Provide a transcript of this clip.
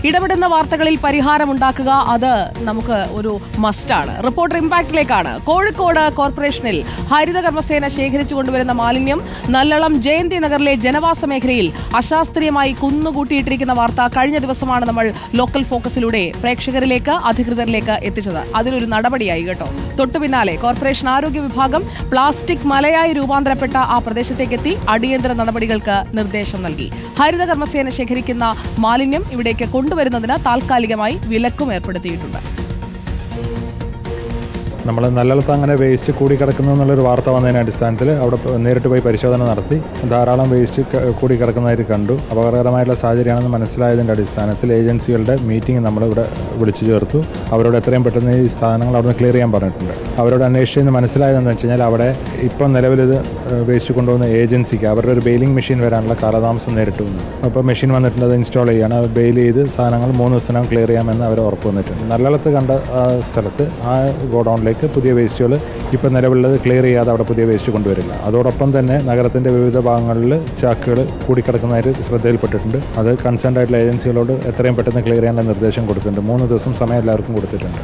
ഇടപെടുന്ന വാർത്തകളിൽ പരിഹാരമുണ്ടാക്കുക, അത് നമുക്ക് ഒരു മസ്റ്റാണ്. റിപ്പോർട്ടർ ഇമ്പാക്റ്റിലേക്കാണ്. കോഴിക്കോട് കോർപ്പറേഷനിൽ ഹരിത കർമ്മസേന ശേഖരിച്ചു കൊണ്ടുവരുന്ന മാലിന്യം നല്ലളം ജയന്തി നഗറിലെ ജനവാസ മേഖലയിൽ അശാസ്ത്രീയമായി കുന്നുകൂട്ടിയിട്ടിരിക്കുന്ന വാർത്ത കഴിഞ്ഞ ദിവസമാണ് നമ്മൾ ലോക്കൽ ഫോക്കസിലൂടെ പ്രേക്ഷകരിലേക്ക്, അധികൃതരിലേക്ക് എത്തിച്ചത്. അതിനൊരു നടപടിയായി കേട്ടോ. തൊട്ടുപിന്നാലെ കോർപ്പറേഷൻ ആരോഗ്യ വിഭാഗം പ്ലാസ്റ്റിക് മലയായി രൂപാന്തരപ്പെട്ട ആ പ്രദേശത്തേക്കെത്തി അടിയന്തര നടപടികൾക്ക് നിർദ്ദേശം നൽകി. ഹരിത കർമ്മസേന ശേഖരിക്കുന്ന മാലിന്യം ഇവിടേക്ക് കൊണ്ടുവരുന്നതിന് താൽക്കാലികമായി വിലക്കും ഏർപ്പെടുത്തിയിട്ടുണ്ട്. നമ്മൾ നല്ലളത്ത് അങ്ങനെ വേസ്റ്റ് കൂടിക്കിടക്കുന്നു എന്നുള്ളൊരു വാർത്ത വന്നതിൻ്റെ അടിസ്ഥാനത്തിൽ അവിടെ നേരിട്ട് പോയി പരിശോധന നടത്തി ധാരാളം വേസ്റ്റ് കൂടിക്കിടക്കുന്നതായിട്ട് കണ്ടു. അപകടകരമായിട്ടുള്ള സാഹചര്യമാണെന്ന് മനസ്സിലായതിൻ്റെ അടിസ്ഥാനത്തിൽ ഏജൻസികളുടെ മീറ്റിംഗ് നമ്മളിവിടെ വിളിച്ചു ചേർത്തു. അവരോട് എത്രയും പെട്ടെന്ന് ഈ സാധനങ്ങൾ അവിടെ നിന്ന് ക്ലിയർ ചെയ്യാൻ പറഞ്ഞിട്ടുണ്ട്. അവരോട് അന്വേഷിച്ചെന്ന് മനസ്സിലായതെന്ന് വെച്ച് കഴിഞ്ഞാൽ അവിടെ ഇപ്പം നിലവിലിത് വേസ്റ്റ് കൊണ്ടുപോകുന്ന ഏജൻസിക്ക് അവരുടെ ഒരു ബെയിലിംഗ് മെഷീൻ വരാനുള്ള കാലതാമസം നേരിട്ട് വന്നു. അപ്പോൾ മെഷീൻ വന്നിട്ടുണ്ട്, അത് ഇൻസ്റ്റാൾ ചെയ്യുകയാണ്. അത് ബെയിൽ ചെയ്ത് സാധനങ്ങൾ 3 ദിവസത്തിനകം ക്ലിയർ ചെയ്യാമെന്ന് അവർ ഉറപ്പ് വന്നിട്ടുണ്ട്. നല്ലളത്ത് കണ്ട സ്ഥലത്ത് ആ ഗോഡൗണിലേക്ക് പുതിയ വേസ്റ്റുകൾ ഇപ്പോൾ നിലവിലുള്ളത് ക്ലിയർ ചെയ്യാതെ അവിടെ പുതിയ വേസ്റ്റ് കൊണ്ടുവരില്ല. അതോടൊപ്പം തന്നെ നഗരത്തിൻ്റെ വിവിധ ഭാഗങ്ങളിൽ ചാക്കുകൾ കൂടിക്കിടക്കുന്നതായിട്ട് ശ്രദ്ധയിൽപ്പെട്ടിട്ടുണ്ട്. അത് കൺസേൺഡ് ആയിട്ടുള്ള ഏജൻസികളോട് എത്രയും പെട്ടെന്ന് ക്ലിയർ ചെയ്യാനുള്ള നിർദ്ദേശം കൊടുത്തിട്ടുണ്ട്. 3 ദിവസം സമയം എല്ലാവർക്കും കൊടുത്തിട്ടുണ്ട്.